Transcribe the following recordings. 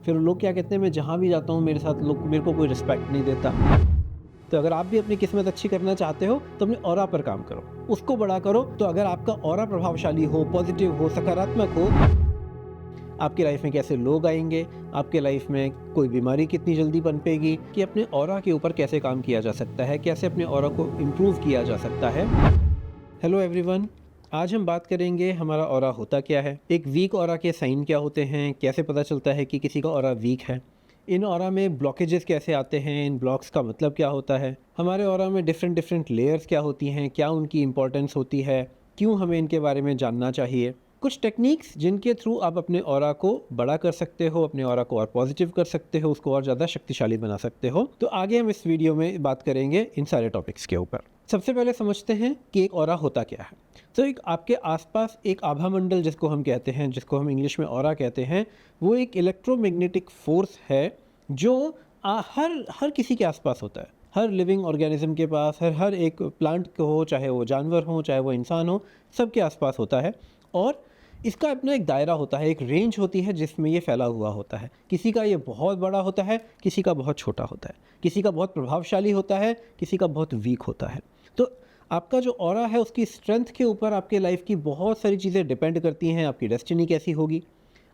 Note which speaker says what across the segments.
Speaker 1: फिर लोग क्या कहते हैं, मैं जहाँ भी जाता हूँ मेरे साथ लोग मेरे को कोई रिस्पेक्ट नहीं देता। तो अगर आप भी अपनी किस्मत अच्छी करना चाहते हो तो अपने ऑरा पर काम करो, उसको बड़ा करो। तो अगर आपका ऑरा प्रभावशाली हो, पॉजिटिव हो, सकारात्मक हो, आपकी लाइफ में कैसे लोग आएंगे, आपके लाइफ में कोई बीमारी कितनी जल्दी पनपेगी, कि अपने ऑरा के ऊपर कैसे काम किया जा सकता है, कैसे अपने ऑरा को इम्प्रूव किया जा सकता है। हेलो एवरीवन, आज हम बात करेंगे हमारा ऑरा होता क्या है, एक वीक ऑरा के साइन क्या होते हैं, कैसे पता चलता है कि किसी का ऑरा वीक है, इन ऑरा में ब्लॉकेजेस कैसे आते हैं, इन ब्लॉक्स का मतलब क्या होता है, हमारे ऑरा में डिफरेंट लेयर्स क्या होती हैं, क्या उनकी इंपॉर्टेंस होती है, क्यों हमें इनके बारे में जानना चाहिए, कुछ टेक्निक्स जिनके थ्रू आप अपने ऑरा को बड़ा कर सकते हो, अपने ऑरा को और पॉजिटिव कर सकते हो, उसको और ज़्यादा शक्तिशाली बना सकते हो। तो आगे हम इस वीडियो में बात करेंगे इन सारे टॉपिक्स के ऊपर। सबसे पहले समझते हैं कि एक ऑरा होता क्या है। तो एक आपके आसपास एक आभा मंडल जिसको हम कहते हैं, जिसको हम इंग्लिश में ऑरा कहते हैं, वो एक इलेक्ट्रोमैग्नेटिक फोर्स है जो हर किसी के आसपास होता है, हर लिविंग ऑर्गेनिज्म के पास, हर एक प्लांट को हो, चाहे वो जानवर हो चाहे वो इंसान हो, सबके आसपास होता है। और इसका अपना एक दायरा होता है, एक रेंज होती है जिसमें ये फैला हुआ होता है। किसी का ये बहुत बड़ा होता है, किसी का बहुत छोटा होता है, किसी का बहुत प्रभावशाली होता है, किसी का बहुत वीक होता है। तो आपका जो ऑरा है उसकी स्ट्रेंथ के ऊपर आपके लाइफ की बहुत सारी चीज़ें डिपेंड करती हैं। आपकी डेस्टिनी कैसी होगी,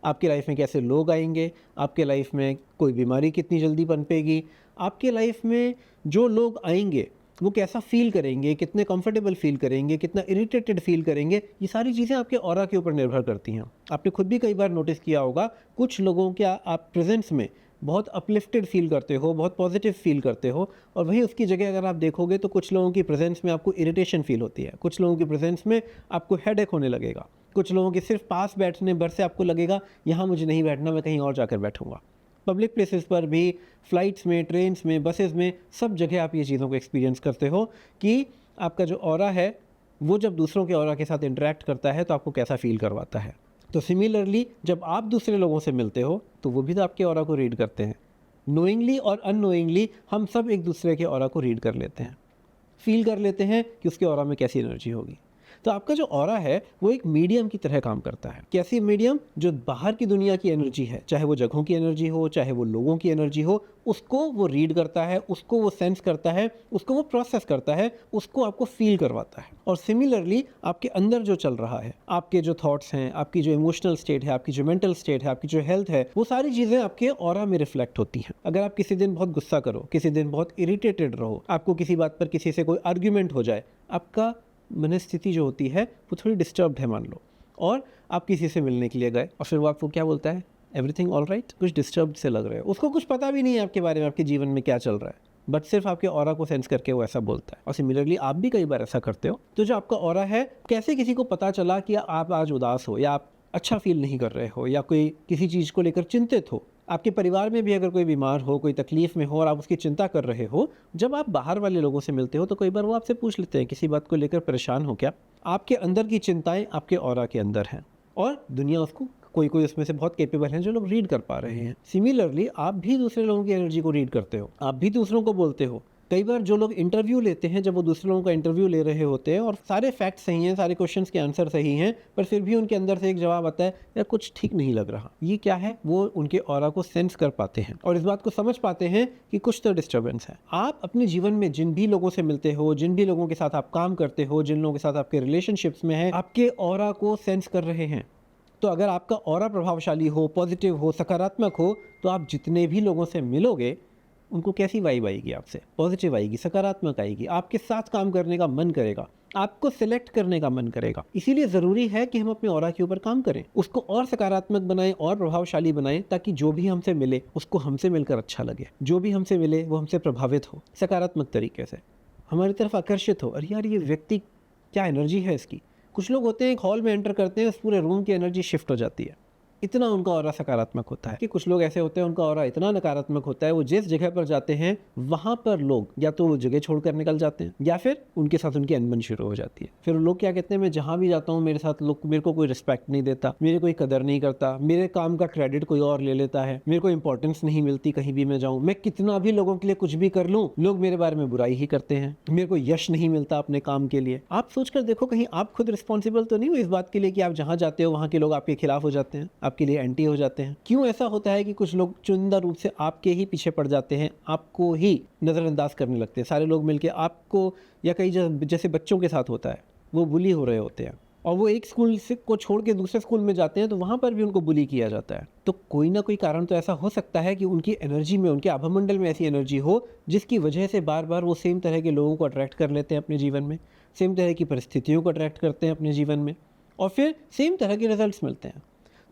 Speaker 1: आपके लाइफ में कैसे लोग आएंगे, आपके लाइफ में कोई बीमारी कितनी जल्दी पनपेगी, आपके लाइफ में जो लोग आएंगे वो कैसा फील करेंगे, कितने कंफर्टेबल फील करेंगे, कितना इरिटेटेड फील करेंगे, ये सारी चीज़ें आपके ऑरा के ऊपर निर्भर करती हैं। आपने खुद भी कई बार नोटिस किया होगा, कुछ लोगों के आप प्रेजेंस में बहुत अपलिफ्टेड फील करते हो, बहुत पॉजिटिव फील करते हो, और वहीं उसकी जगह अगर आप देखोगे तो कुछ लोगों की प्रेजेंस में आपको इरिटेशन फील होती है, कुछ लोगों की प्रेजेंस में आपको हेडेक होने लगेगा, कुछ लोगों के सिर्फ पास बैठने भर से आपको लगेगा यहाँ मुझे नहीं बैठना, मैं कहीं और जाकर बैठूंगा। पब्लिक प्लेसेस पर भी, फ्लाइट्स में, ट्रेन्स में, बसेस में, सब जगह आप ये चीज़ों को एक्सपीरियंस करते हो कि आपका जो ऑरा है वो जब दूसरों के ऑरा के साथ इंटरेक्ट करता है तो आपको कैसा फील करवाता है। तो सिमिलरली जब आप दूसरे लोगों से मिलते हो तो वो भी तो आपके ऑरा को रीड करते हैं। नोइंगली और अननोइंगली हम सब एक दूसरे के ऑरा को रीड कर लेते हैं, फील कर लेते हैं कि उसके ऑरा में कैसी एनर्जी होगी। तो आपका जो ऑरा है वो एक मीडियम की तरह काम करता है। कैसी मीडियम? जो बाहर की दुनिया की एनर्जी है, चाहे वो जगहों की एनर्जी हो, चाहे वो लोगों की एनर्जी हो, उसको वो रीड करता है, उसको वो सेंस करता है, उसको वो प्रोसेस करता है, उसको आपको फील करवाता है। और सिमिलरली आपके अंदर जो चल रहा है, आपके जो थॉट्स हैं, आपकी जो इमोशनल स्टेट है, आपकी जो मेंटल स्टेट है, आपकी जो हेल्थ है, वो सारी चीज़ें आपके ऑरा में रिफ्लेक्ट होती हैं। अगर आप किसी दिन बहुत गुस्सा करो, किसी दिन बहुत इरिटेटेड रहो, आपको किसी बात पर किसी से कोई आर्ग्यूमेंट हो जाए, आपका मनस्थिति जो होती है वो थोड़ी डिस्टर्ब्ड है मान लो, और आप किसी से मिलने के लिए गए और फिर वो आपको क्या बोलता है, एवरीथिंग ऑल राइट, कुछ डिस्टर्ब्ड से लग रहे हो, उसको कुछ पता भी नहीं है आपके बारे में, आपके जीवन में क्या चल रहा है, बट सिर्फ आपके ऑरा को सेंस करके वो ऐसा बोलता है। और सिमिलरली आप भी कई बार ऐसा करते हो। तो जो आपका ऑरा है, कैसे किसी को पता चला कि आप आज उदास हो, या आप अच्छा फील नहीं कर रहे हो, या कोई किसी चीज़ को लेकर चिंतित हो, आपके परिवार में भी अगर कोई बीमार हो, कोई तकलीफ़ में हो और आप उसकी चिंता कर रहे हो, जब आप बाहर वाले लोगों से मिलते हो तो कई बार वो आपसे पूछ लेते हैं, किसी बात को लेकर परेशान हो क्या? आपके अंदर की चिंताएं आपके ऑरा के अंदर हैं, और दुनिया उसको, कोई उसमें से बहुत कैपेबल हैं जो लोग रीड कर पा रहे हैं। सिमिलरली आप भी दूसरे लोगों की एनर्जी को रीड करते हो, आप भी दूसरों को बोलते हो। कई बार जो लोग इंटरव्यू लेते हैं, जब वो दूसरे लोगों का इंटरव्यू ले रहे होते हैं और सारे फैक्ट सही हैं, सारे क्वेश्चंस के आंसर सही हैं, पर फिर भी उनके अंदर से एक जवाब आता है, यार कुछ ठीक नहीं लग रहा। ये क्या है? वो उनके ऑरा को सेंस कर पाते हैं और इस बात को समझ पाते हैं कि कुछ तो डिस्टर्बेंस है। आप अपने जीवन में जिन भी लोगों से मिलते हो, जिन भी लोगों के साथ आप काम करते हो, जिन लोगों के साथ आपके रिलेशनशिप्स में हैं, आपके ऑरा को सेंस कर रहे हैं। तो अगर आपका ऑरा प्रभावशाली हो, पॉजिटिव हो, सकारात्मक हो, तो आप जितने भी लोगों से मिलोगे उनको कैसी वाइब आएगी? आपसे पॉजिटिव आएगी, सकारात्मक आएगी, आपके साथ काम करने का मन करेगा, आपको सिलेक्ट करने का मन करेगा। इसीलिए ज़रूरी है कि हम अपने ऑरा के ऊपर काम करें, उसको और सकारात्मक बनाएं और प्रभावशाली बनाएं, ताकि जो भी हमसे मिले उसको हमसे मिलकर अच्छा लगे, जो भी हमसे मिले वो हमसे प्रभावित हो, सकारात्मक तरीके से हमारी तरफ आकर्षित हो। अरे यार, ये व्यक्ति क्या एनर्जी है इसकी। कुछ लोग होते हैं, एक हॉल में एंटर करते हैं, उस पूरे रूम की एनर्जी शिफ्ट हो जाती है, इतना उनका ऑरा सकारात्मक होता है। कि कुछ लोग ऐसे होते हैं, उनका ऑरा इतना नकारात्मक होता है, वो जिस जगह पर जाते हैं वहां पर लोग या तो वो जगह छोड़कर निकल जाते हैं, या फिर उनके साथ उनकी अनबन शुरू हो जाती है। फिर लोग क्या कहते हैं, मैं जहां भी जाता हूँ मेरे साथ लोग, मेरे को कोई रिस्पेक्ट नहीं देता, मेरे कोई कदर नहीं करता, मेरे काम का क्रेडिट कोई और ले लेता है, मेरे को इंपॉर्टेंस नहीं मिलती कहीं भी मैं जाऊँ, मैं कितना भी लोगों के लिए कुछ भी कर लूँ लोग मेरे बारे में बुराई ही करते हैं, मेरे को यश नहीं मिलता अपने काम के लिए। आप सोचकर देखो, कहीं आप खुद रिस्पॉन्सिबल तो नहीं हो इस बात के लिए कि आप जहाँ जाते हो वहाँ के लोग आपके खिलाफ हो जाते हैं, आपके लिए एंटी हो जाते हैं। क्यों ऐसा होता है कि कुछ लोग चुनिंदा रूप से आपके ही पीछे पड़ जाते हैं, आपको ही नज़रअंदाज करने लगते हैं, सारे लोग मिलके आपको, या कई जैसे बच्चों के साथ होता है, वो बुली हो रहे होते हैं और वो एक स्कूल से को छोड़ के दूसरे स्कूल में जाते हैं तो वहाँ पर भी उनको बुली किया जाता है। तो कोई ना कोई कारण तो ऐसा हो सकता है कि उनकी एनर्जी में, उनके आभामंडल में ऐसी एनर्जी हो जिसकी वजह से बार बार वो सेम तरह के लोगों को अट्रैक्ट कर लेते हैं अपने जीवन में, सेम तरह की परिस्थितियों को अट्रैक्ट करते हैं अपने जीवन में और फिर सेम तरह के रिजल्ट्स मिलते हैं।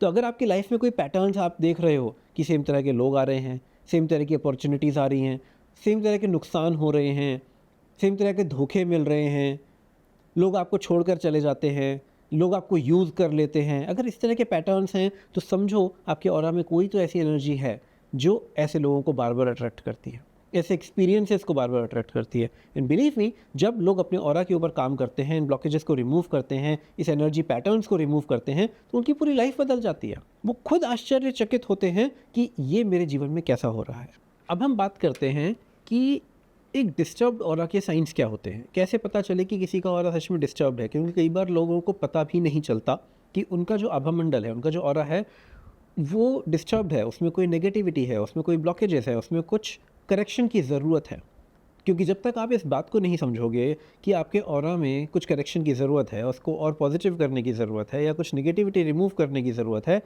Speaker 1: तो अगर आपकी लाइफ में कोई पैटर्न्स आप देख रहे हो कि सेम तरह के लोग आ रहे हैं, सेम तरह की अपॉर्चुनिटीज़ आ रही हैं, सेम तरह के नुकसान हो रहे हैं, सेम तरह के धोखे मिल रहे हैं, लोग आपको छोड़कर चले जाते हैं, लोग आपको यूज़ कर लेते हैं, अगर इस तरह के पैटर्न्स हैं तो समझो आपके ऑरा में कोई तो ऐसी एनर्जी है जो ऐसे लोगों को बार बार अट्रैक्ट करती है, ऐसे एक्सपीरियंसेस को बार बार अट्रैक्ट करती है। एंड बिलीव मी, जब लोग अपने ऑरा के ऊपर काम करते हैं, इन ब्लॉकेजेस को रिमूव करते हैं, इस एनर्जी पैटर्न्स को रिमूव करते हैं, तो उनकी पूरी लाइफ बदल जाती है। वो खुद आश्चर्यचकित होते हैं कि ये मेरे जीवन में कैसा हो रहा है। अब हम बात करते हैं कि एक डिस्टर्ब्ड ऑरा के साइंस क्या होते हैं, कैसे पता चले कि किसी का ऑरा सच में डिस्टर्ब्ड है, क्योंकि कई बार लोगों को पता भी नहीं चलता कि उनका जो आभामंडल है, उनका जो ऑरा है वो डिस्टर्ब्ड है, उसमें कोई नेगेटिविटी है, उसमें कोई ब्लॉकेजेस है, उसमें कुछ करेक्शन की ज़रूरत है। क्योंकि जब तक आप इस बात को नहीं समझोगे कि आपके ऑरा में कुछ करेक्शन की ज़रूरत है, उसको और पॉजिटिव करने की ज़रूरत है या कुछ नेगेटिविटी रिमूव करने की ज़रूरत है,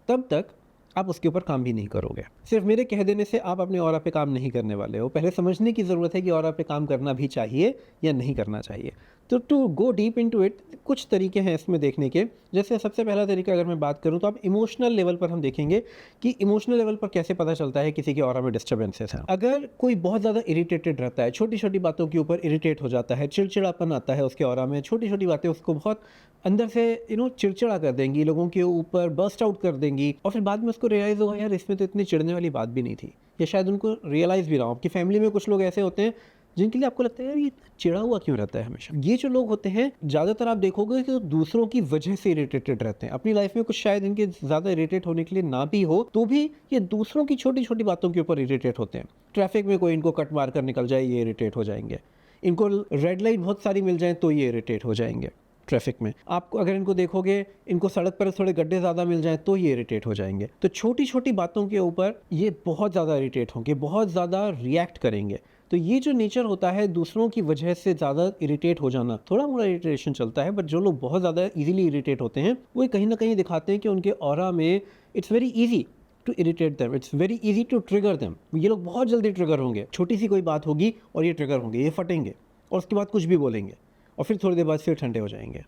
Speaker 1: तब तक आप उसके ऊपर काम भी नहीं करोगे। सिर्फ मेरे कह देने से आप अपने ऑरा पे काम नहीं करने वाले हो। पहले समझने की ज़रूरत है कि ऑरा पे काम करना भी चाहिए या नहीं करना चाहिए। तो to go deep into it, कुछ तरीके हैं इसमें देखने के। जैसे सबसे पहला तरीका अगर मैं बात करूं तो आप इमोशनल लेवल पर हम देखेंगे कि इमोशनल लेवल पर कैसे पता चलता है किसी के ऑरा में डिस्टर्बेंसेस हैं। अगर कोई बहुत ज़्यादा इरिटेटेड रहता है, छोटी छोटी बातों के ऊपर इरिटेट हो जाता है, चिड़चिड़ापन आता है उसके ऑरा में, छोटी छोटी बातें उसको बहुत अंदर से चिड़चिड़ा कर देंगी, लोगों के ऊपर बर्स्ट आउट कर देंगी और फिर बाद में उसको रियलाइज़ होगा यार इसमें तो इतनी चिढ़ने वाली बात भी नहीं थी, या शायद उनको रियलाइज़ भी ना हो। आपकी फैमिली में कुछ लोग ऐसे होते हैं जिनके लिए आपको लगता है यार ये चिढ़ा हुआ क्यों रहता है हमेशा। ये जो लोग होते हैं ज़्यादातर आप देखोगे कि दूसरों की वजह से इरिटेटेड रहते हैं। अपनी लाइफ में कुछ शायद इनके ज़्यादा इरिटेट होने के लिए ना भी हो तो भी ये दूसरों की छोटी छोटी बातों के ऊपर इरिटेट होते हैं। ट्रैफिक में कोई इनको कट मार कर निकल जाए, ये इरिटेट हो जाएंगे। इनको रेड लाइट बहुत सारी मिल जाए तो ये इरिटेट हो जाएंगे ट्रैफिक में। आपको अगर इनको देखोगे, इनको सड़क पर थोड़े गड्ढे ज़्यादा मिल जाएं तो ये इरिटेट हो जाएंगे। तो छोटी छोटी बातों के ऊपर ये बहुत ज़्यादा इरिटेट होंगे, बहुत ज़्यादा रिएक्ट करेंगे। तो ये जो नेचर होता है दूसरों की वजह से ज़्यादा इरिटेट हो जाना, थोड़ा मोड़ा इरिटेशन चलता है, बट जो लोग बहुत ज़्यादा इजीली इरिटेट होते हैं वो कहीं ना कहीं दिखाते हैं कि उनके ऑरा में it's very easy to irritate them, it's very easy to trigger them. ये लोग बहुत जल्दी ट्रिगर होंगे, छोटी सी कोई बात होगी और ये ट्रिगर होंगे, ये फटेंगे और उसके बाद कुछ भी बोलेंगे और फिर थोड़ी देर बाद फिर ठंडे हो जाएंगे।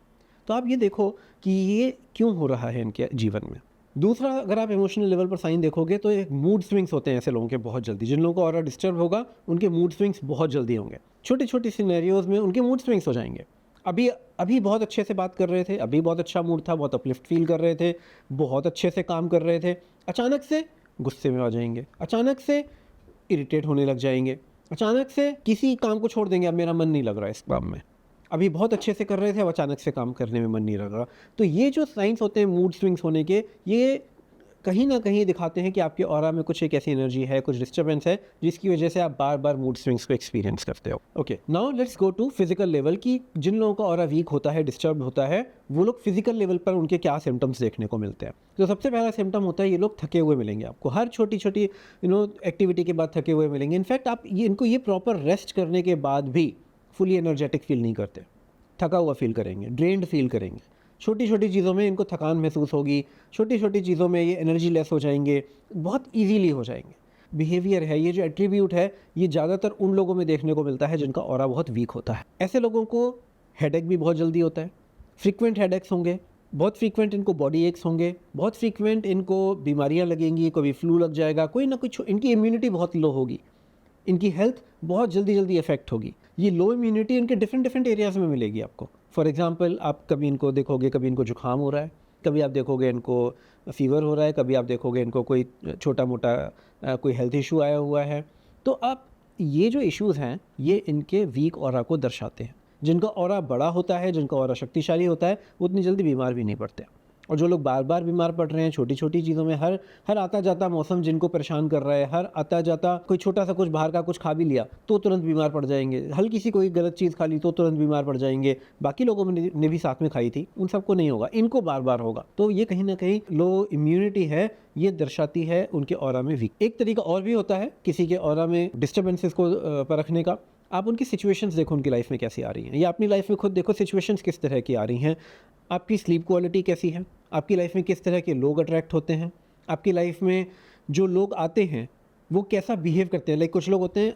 Speaker 1: तो आप ये देखो कि ये क्यों हो रहा है इनके जीवन में। दूसरा, अगर आप इमोशनल लेवल पर साइन देखोगे तो एक मूड स्विंग्स होते हैं ऐसे लोगों के बहुत जल्दी। जिन लोगों को ऑरा डिस्टर्ब होगा उनके मूड स्विंग्स बहुत जल्दी होंगे, छोटी छोटी सिनेरियोज में उनके मूड स्विंग्स हो जाएंगे। अभी बहुत अच्छे से बात कर रहे थे, अभी बहुत अच्छा मूड था, बहुत अपलिफ्ट फील कर रहे थे, बहुत अच्छे से काम कर रहे थे, अचानक से गुस्से में आ जाएंगे, अचानक से इरिटेट होने लग जाएंगे, अचानक से किसी काम को छोड़ देंगे, अब मेरा मन नहीं लग रहा है इस काम में। अभी बहुत अच्छे से कर रहे थे, अब अचानक से काम करने में मन नहीं लग रहा। तो ये जो साइंस होते हैं मूड स्विंग्स होने के, ये कहीं ना कहीं दिखाते हैं कि आपके ऑरा में कुछ एक ऐसी एनर्जी है, कुछ डिस्टर्बेंस है जिसकी वजह से आप बार बार मूड स्विंग्स को एक्सपीरियंस करते हो। Okay, now let's go to physical level की जिन लोगों का ऑरा वीक होता है, डिस्टर्ब होता है, वो लोग फिजिकल लेवल पर उनके क्या सिम्टम्स देखने को मिलते हैं। तो सबसे पहला सिम्टम होता है ये लोग थके हुए मिलेंगे आपको, हर छोटी छोटी एक्टिविटी के बाद थके हुए मिलेंगे। इनफैक्ट आप इनको ये प्रॉपर रेस्ट करने के बाद भी फुली एनर्जेटिक फील नहीं करते, थका हुआ फील करेंगे, ड्रेन्ड फील करेंगे। छोटी छोटी चीज़ों में इनको थकान महसूस होगी, छोटी छोटी चीज़ों में ये एनर्जी लेस हो जाएंगे, बहुत इजीली हो जाएंगे। बिहेवियर है, ये जो एट्रीब्यूट है, ये ज़्यादातर उन लोगों में देखने को मिलता है जिनका ऑरा बहुत वीक होता है। ऐसे लोगों को हेडेक भी बहुत जल्दी होता है, फ्रीक्वेंट हेडेक्स होंगे, बहुत फ्रीक्वेंट इनको बॉडी एक्स होंगे, बहुत फ्रीक्वेंट इनको बीमारियाँ लगेंगी, कभी फ्लू लग जाएगा, कोई ना कोई, इनकी इम्यूनिटी बहुत लो होगी, इनकी हेल्थ बहुत जल्दी जल्दी इफेक्ट होगी। ये लो इम्यूनिटी इनके डिफरेंट एरियाज़ में मिलेगी आपको। फॉर एग्जांपल, आप कभी इनको देखोगे, कभी इनको जुकाम हो रहा है, कभी आप देखोगे इनको फीवर हो रहा है, कभी आप देखोगे इनको कोई छोटा मोटा कोई हेल्थ इशू आया हुआ है। तो आप ये जो इश्यूज़ हैं ये इनके वीक ऑरा को दर्शाते हैं। जिनका ऑरा बड़ा होता है, जिनका ऑरा शक्तिशाली होता है, वो उतनी जल्दी बीमार भी नहीं पड़ते। और जो लोग बार बार बीमार पड़ रहे हैं छोटी छोटी चीज़ों में, हर आता जाता मौसम जिनको परेशान कर रहा है, हर आता जाता कोई छोटा सा कुछ बाहर का कुछ खा भी लिया तो तुरंत बीमार पड़ जाएंगे, हल्की सी कोई गलत चीज़ खा ली तो तुरंत बीमार पड़ जाएंगे, बाकी लोगों ने भी साथ में खाई थी, उन सबको नहीं होगा, इनको बार बार होगा। तो ये कहीं ना कहीं लो इम्यूनिटी है, ये दर्शाती है उनके ऑरा में वीक। एक तरीका और भी होता है किसी के ऑरा में डिस्टर्बेंसेस को परखने का। आप उनकी सिचुएशंस देखो उनकी लाइफ में कैसी आ रही हैं, या अपनी लाइफ में खुद देखो सिचुएशंस किस तरह की आ रही हैं, आपकी स्लीप क्वालिटी कैसी है, आपकी लाइफ में किस तरह के लोग अट्रैक्ट होते हैं, आपकी लाइफ में जो लोग आते हैं वो कैसा बिहेव करते हैं। लाइक कुछ लोग होते हैं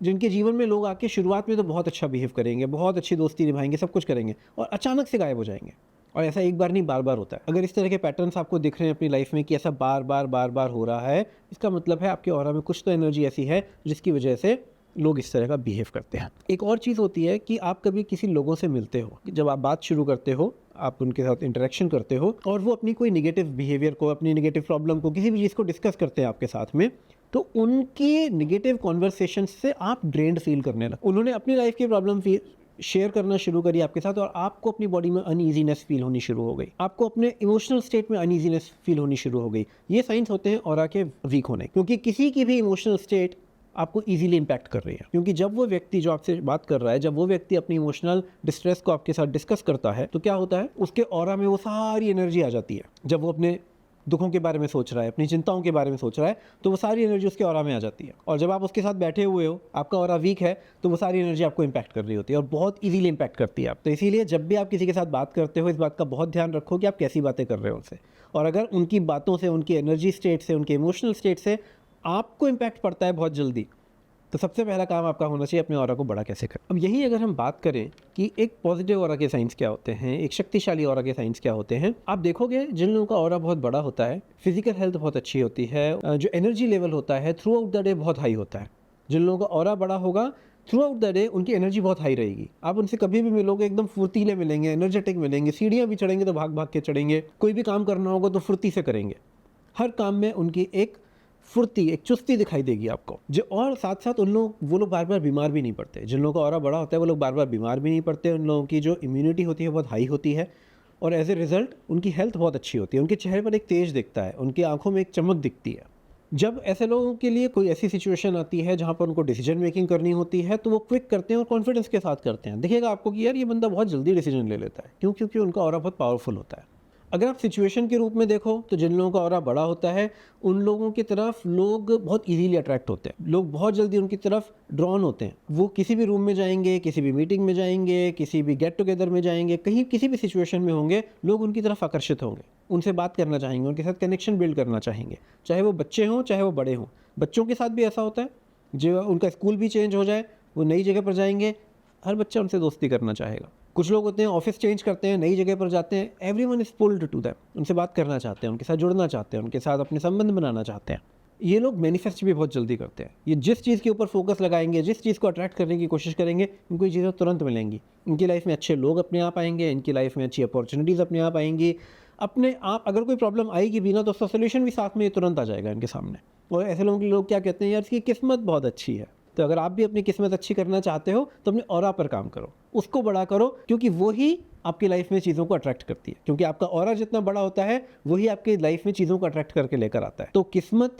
Speaker 1: जिनके जीवन में लोग आके शुरुआत में तो बहुत अच्छा बिहेव करेंगे, बहुत अच्छी दोस्ती निभाएंगे, सब कुछ करेंगे, और अचानक से गायब हो जाएंगे। और ऐसा एक बार नहीं बार बार होता है। अगर इस तरह के पैटर्न्स आपको दिख रहे हैं अपनी लाइफ में कि ऐसा बार बार हो रहा है, इसका मतलब है आपके ऑरा में कुछ तो एनर्जी ऐसी है जिसकी वजह से लोग इस तरह का बिहेव करते हैं। एक और चीज़ होती है कि आप कभी किसी लोगों से मिलते हो, जब आप बात शुरू करते हो, आप उनके साथ इंटरेक्शन करते हो और वो अपनी कोई निगेटिव बिहेवियर को, अपनी निगेटिव प्रॉब्लम को, किसी भी चीज़ को डिस्कस करते हैं आपके साथ में, तो उनके निगेटिव कॉन्वर्सेशन से आप ड्रेन्ड फील करने लगे। उन्होंने अपनी लाइफ की प्रॉब्लम शेयर करना शुरू करी आपके साथ और आपको अपनी बॉडी में अनईजीनेस फील होनी शुरू हो गई, आपको अपने इमोशनल स्टेट में अनईजीनेस फील होनी शुरू हो गई। ये साइंस होते हैं ऑरा के वीक होने, क्योंकि किसी की भी इमोशनल स्टेट आपको इजीली इम्पैक्ट कर रही है। क्योंकि जब वो व्यक्ति जो आपसे बात कर रहा है, जब वो व्यक्ति अपनी इमोशनल डिस्ट्रेस को आपके साथ डिस्कस करता है, तो क्या होता है, उसके ऑरा में वो सारी एनर्जी आ जाती है। जब वो अपने दुखों के बारे में सोच रहा है, अपनी चिंताओं के बारे में सोच रहा है, तो वो सारी एनर्जी उसके ऑरा में आ जाती है। और जब आप उसके साथ बैठे हुए हो, आपका ऑरा वीक है, तो वो सारी एनर्जी आपको इम्पैक्ट कर रही होती है और बहुत इजीली इम्पैक्ट करती है आप। तो इसीलिए जब भी आप किसी के साथ बात करते हो, इस बात का बहुत ध्यान रखो कि आप कैसी बातें कर रहे हो उनसे। और अगर उनकी बातों से, उनकी एनर्जी स्टेट से, उनके इमोशनल स्टेट से आपको इम्पैक्ट पड़ता है बहुत जल्दी, तो सबसे पहला काम आपका होना चाहिए अपने ऑरा को बड़ा कैसे करें। अब यही अगर हम बात करें कि एक पॉजिटिव ऑरा के साइंस क्या होते हैं, एक शक्तिशाली ऑरा के साइंस क्या होते हैं, आप देखोगे जिन लोगों का ऑरा बहुत बड़ा होता है, फिजिकल हेल्थ बहुत अच्छी होती है, जो एनर्जी लेवल होता है थ्रू आउट द डे बहुत हाई होता है। जिन लोगों का ऑरा बड़ा होगा, थ्रू आउट द डे उनकी एनर्जी बहुत हाई रहेगी। आप उनसे कभी भी मिलोगे एकदम फुर्तीले मिलेंगे, एनर्जेटिक मिलेंगे, सीढ़ियाँ भी चढ़ेंगे तो भाग भाग के चढ़ेंगे, कोई भी काम करना होगा तो फुर्ती से करेंगे, हर काम में उनकी एक फुर्ती, एक चुस्ती दिखाई देगी आपको। जो और साथ साथ वो लोग बार बार बीमार भी नहीं पड़ते। जिन लोगों का ऑरा बड़ा होता है वो लोग बार बार बीमार भी नहीं पड़ते। उन लोगों की जो इम्यूनिटी होती है बहुत हाई होती है और एज ए रिजल्ट उनकी हेल्थ बहुत अच्छी होती है। उनके चेहरे पर एक तेज दिखता है, उनकी आंखों में एक चमक दिखती है। जब ऐसे लोगों के लिए कोई ऐसी सिचुएशन आती है जहाँ पर उनको डिसीजन मेकिंग करनी होती है, तो वो क्विक करते हैं और कॉन्फिडेंस के साथ करते हैं। देखिएगा आपको कि यार ये बंदा बहुत जल्दी डिसीजन ले लेता है। क्यों? क्योंकि उनका ऑरा बहुत पावरफुल होता है। अगर आप सिचुएशन के रूप में देखो तो जिन लोगों का ऑरा बड़ा होता है उन लोगों की तरफ लोग बहुत इजीली अट्रैक्ट होते हैं, लोग बहुत जल्दी उनकी तरफ ड्रॉन होते हैं। वो किसी भी रूम में जाएंगे, किसी भी मीटिंग में जाएंगे, किसी भी गेट टुगेदर में जाएंगे, कहीं किसी भी सिचुएशन में होंगे, लोग उनकी तरफ आकर्षित होंगे, उनसे बात करना चाहेंगे, उनके साथ कनेक्शन बिल्ड करना चाहेंगे, चाहे वो बच्चे हों चाहे वो बड़े हों। बच्चों के साथ भी ऐसा होता है, जो उनका स्कूल भी चेंज हो जाए, वो नई जगह पर जाएंगे, हर बच्चा उनसे दोस्ती करना चाहेगा। कुछ लोग होते हैं ऑफिस चेंज करते हैं, नई जगह पर जाते हैं, everyone is pulled to them, उनसे बात करना चाहते हैं, उनके साथ जुड़ना चाहते हैं, उनके साथ अपने संबंध बनाना चाहते हैं। ये लोग मैनिफेस्ट भी बहुत जल्दी करते हैं। ये जिस चीज़ के ऊपर फोकस लगाएंगे, जिस चीज़ को अट्रैक्ट करने की कोशिश करेंगे, इनको ये चीज़ें तुरंत मिलेंगी। इनकी लाइफ में अच्छे लोग अपने आप आएंगे, इनकी लाइफ में अच्छी अपॉर्चुनिटीज़ अपने आप आएंगी। अपने आप अगर कोई प्रॉब्लम आएगी भी ना, तो उसका सोल्यूशन भी साथ में तुरंत आ जाएगा इनके सामने। और ऐसे लोग क्या कहते हैं, यार इसकी किस्मत बहुत अच्छी है। तो अगर आप भी अपनी किस्मत अच्छी करना चाहते हो तो अपने ऑरा पर काम करो, उसको बड़ा करो, क्योंकि वो ही आपकी लाइफ में चीज़ों को अट्रैक्ट करती है। क्योंकि आपका ऑरा जितना बड़ा होता है वही आपकी लाइफ में चीज़ों को अट्रैक्ट करके लेकर आता है। तो किस्मत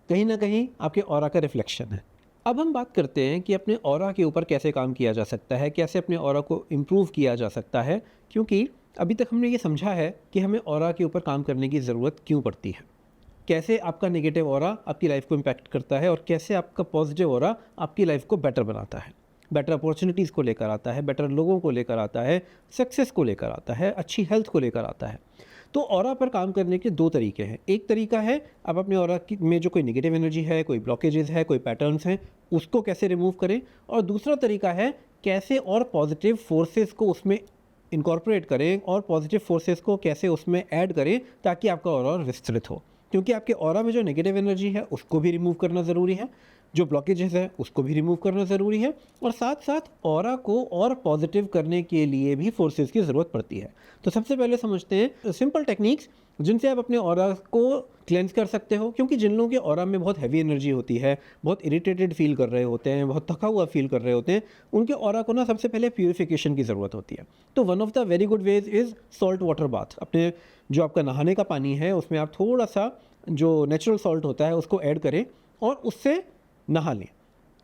Speaker 1: कहीं ना कहीं आपके ऑरा का रिफ्लेक्शन है। अब हम बात करते हैं कि अपने ऑरा के ऊपर कैसे काम किया जा सकता है, कैसे अपने ऑरा को इम्प्रूव किया जा सकता है। क्योंकि अभी तक हमने ये समझा है कि हमें ऑरा के ऊपर काम करने की ज़रूरत क्यों पड़ती है, कैसे आपका नेगेटिव ऑरा आपकी लाइफ को इम्पैक्ट करता है और कैसे आपका पॉजिटिव ऑरा आपकी लाइफ को बेटर बनाता है, बेटर अपॉर्चुनिटीज़ को लेकर आता है, बेटर लोगों को लेकर आता है, सक्सेस को लेकर आता है, अच्छी हेल्थ को लेकर आता है। तो ऑरा पर काम करने के दो तरीके हैं। एक तरीका है आप अपने ऑरा में जो कोई नेगेटिव एनर्जी है, कोई ब्लॉकेजेस है, कोई पैटर्न्स हैं, उसको कैसे रिमूव करें। और दूसरा तरीका है कैसे और पॉजिटिव फोर्सेस को उसमें इनकॉर्पोरेट करें और पॉजिटिव फोर्सेस को कैसे उसमें ऐड करें ताकि आपका ऑरा विस्तृत हो। क्योंकि आपके ऑरा में जो नेगेटिव एनर्जी है उसको भी रिमूव करना ज़रूरी है, जो ब्लॉकेजेस है उसको भी रिमूव करना ज़रूरी है, और साथ साथ ऑरा को और पॉजिटिव करने के लिए भी फोर्सेस की ज़रूरत पड़ती है। तो सबसे पहले समझते हैं सिंपल टेक्निक्स जिनसे आप अपने ऑरा को क्लेंस कर सकते हो। क्योंकि जिन लोगों के ऑरा में बहुत हैवी एनर्जी होती है, बहुत इरिटेटेड फील कर रहे होते हैं, बहुत थका हुआ फील कर रहे होते हैं, उनके ऑरा को ना सबसे पहले प्यूरिफिकेशन की ज़रूरत होती है। तो one of the very good ways is salt water bath. अपने जो आपका नहाने का पानी है उसमें आप थोड़ा सा जो नेचुरल सॉल्ट होता है उसको ऐड करें और उससे नहा लें।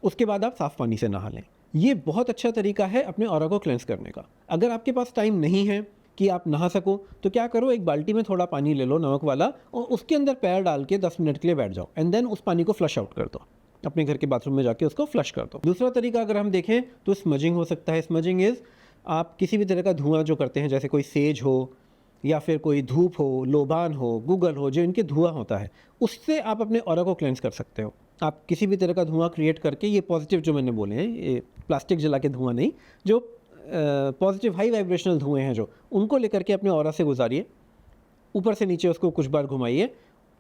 Speaker 1: उसके बाद आप साफ़ पानी से नहा लें। ये बहुत अच्छा तरीका है अपने ऑरा को क्लेंस करने का। अगर आपके पास टाइम नहीं है कि आप नहा सको तो क्या करो, एक बाल्टी में थोड़ा पानी ले लो नमक वाला और उसके अंदर पैर डाल के 10 मिनट के लिए बैठ जाओ एंड देन उस पानी को फ्लश आउट कर दो। अपने घर के बाथरूम में जाके उसको फ्लश कर दो। दूसरा तरीका अगर हम देखें तो स्मजिंग हो सकता है। स्मजिंग इज़ आप किसी भी तरह का धुआं जो करते हैं, जैसे कोई सेज हो या फिर कोई धूप हो, लोबान हो, गूगल हो, जो इनके धुआं होता है, उससे आप अपने ऑरा को क्लेंस कर सकते हो। आप किसी भी तरह का धुआं क्रिएट करके, ये पॉजिटिव जो मैंने बोले हैं, ये प्लास्टिक जला के धुआं नहीं, जो पॉजिटिव हाई वाइब्रेशनल धुएँ हैं जो, उनको लेकर के अपने ऑरा से गुजारिए। ऊपर से नीचे उसको कुछ बार घुमाइए,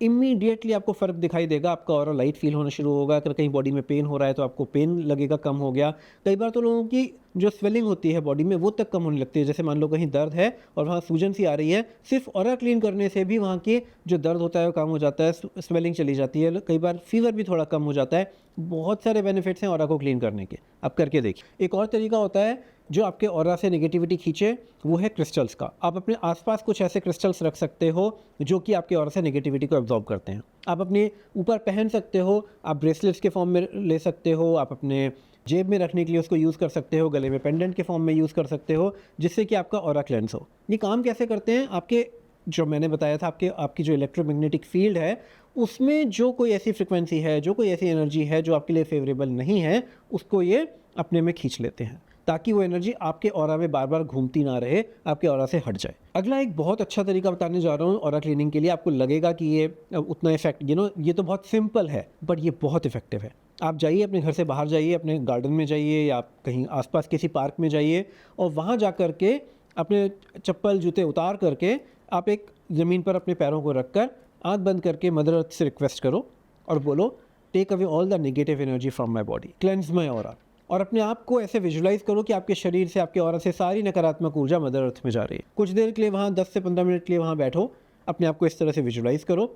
Speaker 1: इमीडिएटली आपको फ़र्क दिखाई देगा। आपका ऑरा लाइट फील होना शुरू होगा। अगर कहीं बॉडी में पेन हो रहा है तो आपको पेन लगेगा कम हो गया। कई बार तो लोगों की जो स्वेलिंग होती है बॉडी में वो तक कम होने लगती है। जैसे मान लो कहीं दर्द है और वहाँ सूजन सी आ रही है, सिर्फ ऑरा क्लीन करने से भी वहाँ के जो दर्द होता है वो कम हो जाता है, स्वेलिंग चली जाती है। कई बार फीवर भी थोड़ा कम हो जाता है। बहुत सारे बेनिफिट्स हैं ऑरा को क्लीन करने के, आप करके देखिए। एक और तरीका होता है जो आपके ऑरा से नेगेटिविटी खींचे, वो है क्रिस्टल्स का। आप अपने आसपास कुछ ऐसे क्रिस्टल्स रख सकते हो जो कि आपके ऑरा से नेगेटिविटी को एब्जॉर्ब करते हैं। आप अपने ऊपर पहन सकते हो, आप ब्रेसलेट्स के फॉर्म में ले सकते हो, आप अपने जेब में रखने के लिए उसको यूज़ कर सकते हो, गले में पेंडेंट के फॉर्म में यूज़ कर सकते हो, जिससे कि आपका ऑरा क्लेंस हो। ये काम कैसे करते हैं? आपके जो मैंने बताया था, आपकी जो इलेक्ट्रोमैग्नेटिक फील्ड है उसमें जो कोई ऐसी फ्रिक्वेंसी है, जो कोई ऐसी एनर्जी है जो आपके लिए फेवरेबल नहीं है, उसको ये अपने में खींच लेते हैं, ताकि वो एनर्जी आपके ऑरा में बार बार घूमती ना रहे, आपके ऑरा से हट जाए। अगला एक बहुत अच्छा तरीका बताने जा रहा हूँ ऑरा क्लीनिंग के लिए। आपको लगेगा कि ये उतना इफेक्ट, ये तो बहुत सिंपल है, बट ये बहुत इफेक्टिव है। आप जाइए, अपने घर से बाहर जाइए, अपने गार्डन में जाइए या आप कहीं आसपास किसी पार्क में जाइए और वहाँ जा कर के अपने चप्पल जूते उतार करके आप एक ज़मीन पर अपने पैरों को रख कर आँख बंद करके मदर अर्थ से रिक्वेस्ट करो और बोलो, take away all the negative energy from my body, cleanse my aura. और अपने आप को ऐसे विजुलाइज करो कि आपके शरीर से, आपके ऑरा से सारी नकारात्मक ऊर्जा मदर अर्थ में जा रही है। कुछ देर के लिए वहाँ 10 से 15 मिनट के लिए वहाँ बैठो, अपने आप को इस तरह से विजुलाइज करो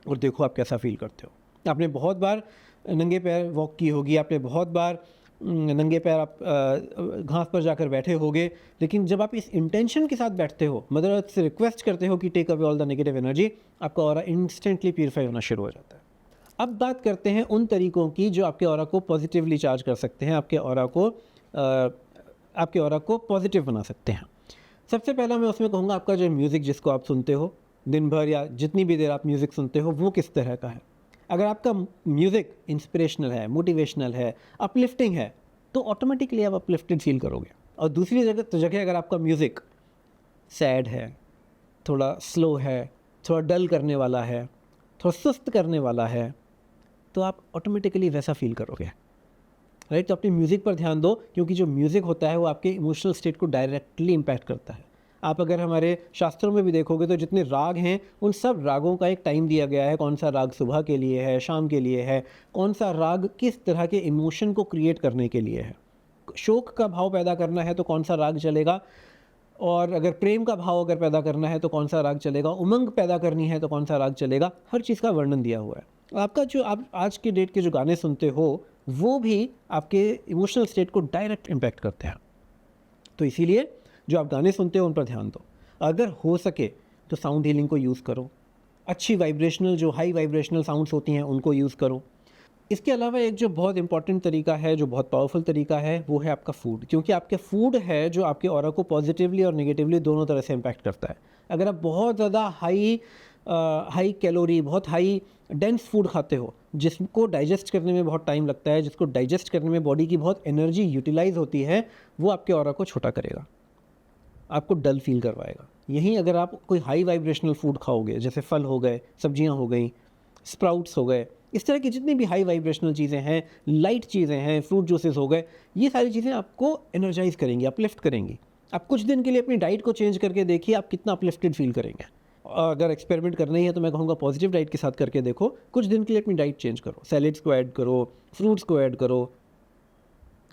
Speaker 1: और देखो आप कैसा फील करते हो। आपने बहुत बार नंगे पैर वॉक की होगी, आपने बहुत बार नंगे पैर आप घास पर जाकर बैठे होगे, लेकिन जब आप इस इंटेंशन के साथ बैठते हो, मदर अर्थ से रिक्वेस्ट करते हो कि take away all the negative energy, आपका ऑरा इंस्टेंटली प्यूरिफाई होना शुरू हो जाता है। अब बात करते हैं उन तरीकों की जो आपके ऑरा को पॉजिटिवली चार्ज कर सकते हैं, आपके ऑरा को पॉजिटिव बना सकते हैं। सबसे पहला मैं उसमें कहूँगा, आपका जो म्यूज़िक जिसको आप सुनते हो दिन भर या जितनी भी देर आप म्यूज़िक सुनते हो, वो किस तरह का है। अगर आपका म्यूज़िक इंस्पिरेशनल है, मोटिवेशनल है, अपलिफ्टिंग है, तो ऑटोमेटिकली आप अपलिफ्टेड फील करोगे। और दूसरी जगह अगर आपका म्यूज़िक सैड है, थोड़ा स्लो है, थोड़ा डल करने वाला है, थोड़ा सुस्त करने वाला है, तो आप ऑटोमेटिकली वैसा फील करोगे, राइट। तो अपने म्यूज़िक पर ध्यान दो, क्योंकि जो म्यूज़िक होता है वो आपके इमोशनल स्टेट को डायरेक्टली इम्पैक्ट करता है। आप अगर हमारे शास्त्रों में भी देखोगे तो जितने राग हैं उन सब रागों का एक टाइम दिया गया है, कौन सा राग सुबह के लिए है, शाम के लिए है, कौन सा राग किस तरह के इमोशन को क्रिएट करने के लिए है। शोक का भाव पैदा करना है तो कौन सा राग चलेगा, और अगर प्रेम का भाव अगर पैदा करना है तो कौन सा राग चलेगा, उमंग पैदा करनी है तो कौन सा राग चलेगा, हर चीज़ का वर्णन दिया हुआ है। आपका जो आप आज के डेट के जो गाने सुनते हो वो भी आपके इमोशनल स्टेट को डायरेक्ट इम्पैक्ट करते हैं। तो इसीलिए जो आप गाने सुनते हो उन पर ध्यान दो। अगर हो सके तो साउंड हीलिंग को यूज़ करो, अच्छी वाइब्रेशनल, जो हाई वाइब्रेशनल साउंड्स होती हैं उनको यूज़ करो। इसके अलावा एक जो बहुत इंपॉर्टेंट तरीका है, जो बहुत पावरफुल तरीका है, वो है आपका फूड। क्योंकि आपके फूड है जो आपके ऑरा को पॉजिटिवली और नेगेटिवली दोनों तरह से इम्पैक्ट करता है। अगर आप बहुत ज़्यादा हाई कैलोरी, बहुत हाई डेंस फूड खाते हो, जिसको डाइजेस्ट करने में बहुत टाइम लगता है, जिसको डाइजेस्ट करने में बॉडी की बहुत एनर्जी यूटिलाइज होती है, वो आपके ऑरा को छोटा करेगा, आपको डल फील करवाएगा। यहीं अगर आप कोई हाई वाइब्रेशनल फूड खाओगे, जैसे फल हो गए, सब्जियां हो गई, स्प्राउट्स हो गए, इस तरह की जितनी भी हाई वाइब्रेशनल चीज़ें हैं, लाइट चीज़ें हैं, फ्रूट जूसेस हो गए, ये सारी चीज़ें आपको एनर्जाइज करेंगी, अपलिफ्ट करेंगी। आप कुछ दिन के लिए अपनी डाइट को चेंज करके देखिए, आप कितना अपलिफ्टेड फील करेंगे। अगर एक्सपेरिमेंट करना ही है तो मैं कहूँगा पॉजिटिव डाइट के साथ करके देखो। कुछ दिन के लिए अपनी डाइट चेंज करो, सैलेड्स को ऐड करो, फ्रूट्स को ऐड करो,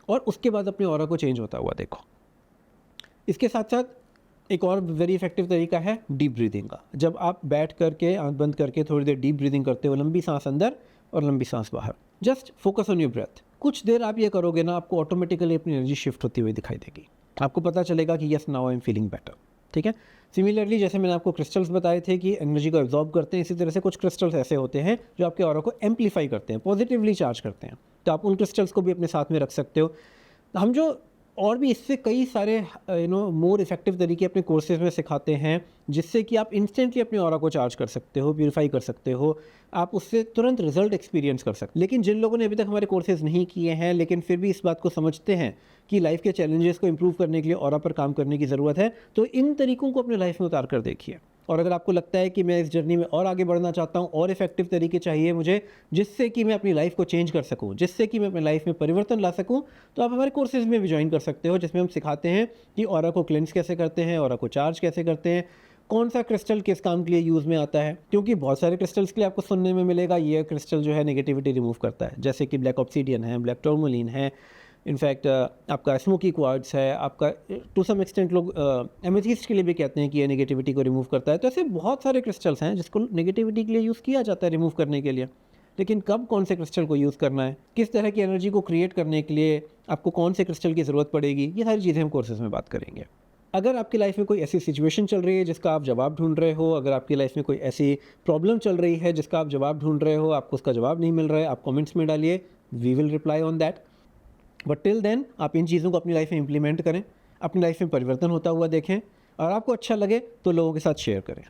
Speaker 1: और उसके बाद अपने ऑरा को चेंज होता हुआ देखो। इसके साथ साथ एक और वेरी इफेक्टिव तरीका है डीप ब्रीदिंग का। जब आप बैठ करके आंख बंद करके थोड़ी देर डीप ब्रीदिंग करते हो, लंबी सांस अंदर और लंबी सांस बाहर, just focus on your breath. कुछ देर आप ये करोगे ना, आपको ऑटोमेटिकली अपनी एनर्जी शिफ्ट होती हुई दिखाई देगी। आपको पता चलेगा कि yes now I am feeling better. ठीक है। सिमिलरली जैसे मैंने आपको क्रिस्टल्स बताए थे कि एनर्जी को एब्जॉर्ब करते हैं, इसी तरह से कुछ क्रिस्टल्स ऐसे होते हैं जो आपके ऑरा को एम्पलीफाई करते हैं, पॉजिटिवली चार्ज करते हैं। तो आप उन क्रिस्टल्स को भी अपने साथ में रख सकते हो। हम जो और भी इससे कई सारे मोर इफेक्टिव तरीके अपने कोर्सेज में सिखाते हैं, जिससे कि आप इंस्टेंटली अपने ऑरा को चार्ज कर सकते हो, प्यूरीफाई कर सकते हो, आप उससे तुरंत रिजल्ट एक्सपीरियंस कर सकते हो। लेकिन जिन लोगों ने अभी तक हमारे कोर्सेज नहीं किए हैं लेकिन फिर भी इस बात को समझते हैं कि लाइफ के चैलेंजेस को इंप्रूव करने के लिए ऑरा पर काम करने की ज़रूरत है, तो इन तरीकों को अपने लाइफ में उतार कर देखिए। और अगर आपको लगता है कि मैं इस जर्नी में और आगे बढ़ना चाहता हूँ, और इफेक्टिव तरीके चाहिए मुझे जिससे कि मैं अपनी लाइफ को चेंज कर सकूँ, जिससे कि मैं अपनी लाइफ में परिवर्तन ला सकूँ, तो आप हमारे कोर्सेज में भी ज्वाइन कर सकते हो, जिसमें हम सिखाते हैं कि ऑरा को क्लेंस कैसे करते हैं, ऑरा को चार्ज कैसे करते हैं, कौन सा क्रिस्टल किस काम के लिए यूज़ में आता है। क्योंकि बहुत सारे क्रिस्टल्स के लिए आपको सुनने में मिलेगा ये क्रिस्टल जो है नेगेटिविटी रिमूव करता है, जैसे कि ब्लैक ऑब्सीडियन है, ब्लैक टूरमैलीन है, इनफैक्ट आपका स्मोकी क्वार्ट्ज है, आपका टू सम एक्सटेंट लोग एमेथिस्ट के लिए भी कहते हैं कि ये नेगेटिविटी को रिमूव करता है। तो ऐसे बहुत सारे क्रिस्टल्स हैं जिसको नेगेटिविटी के लिए यूज़ किया जाता है, रिमूव करने के लिए। लेकिन कब कौन से क्रिस्टल को यूज़ करना है, किस तरह की एनर्जी को क्रिएट करने के लिए आपको कौन से क्रिस्टल की ज़रूरत पड़ेगी, ये सारी चीज़ें हम कोर्सेज में बात करेंगे। अगर आपकी लाइफ में कोई ऐसी सिचुएशन चल रही है जिसका आप जवाब ढूंढ रहे हो, अगर आपकी लाइफ में कोई ऐसी प्रॉब्लम चल रही है जिसका आप जवाब ढूंढ रहे हो, आपको उसका जवाब नहीं मिल रहा है, आप कमेंट्स में डालिए, we will reply on that. But till then आप इन चीज़ों को अपनी लाइफ में इम्प्लीमेंट करें, अपनी लाइफ में परिवर्तन होता हुआ देखें, और आपको अच्छा लगे तो लोगों के साथ शेयर करें।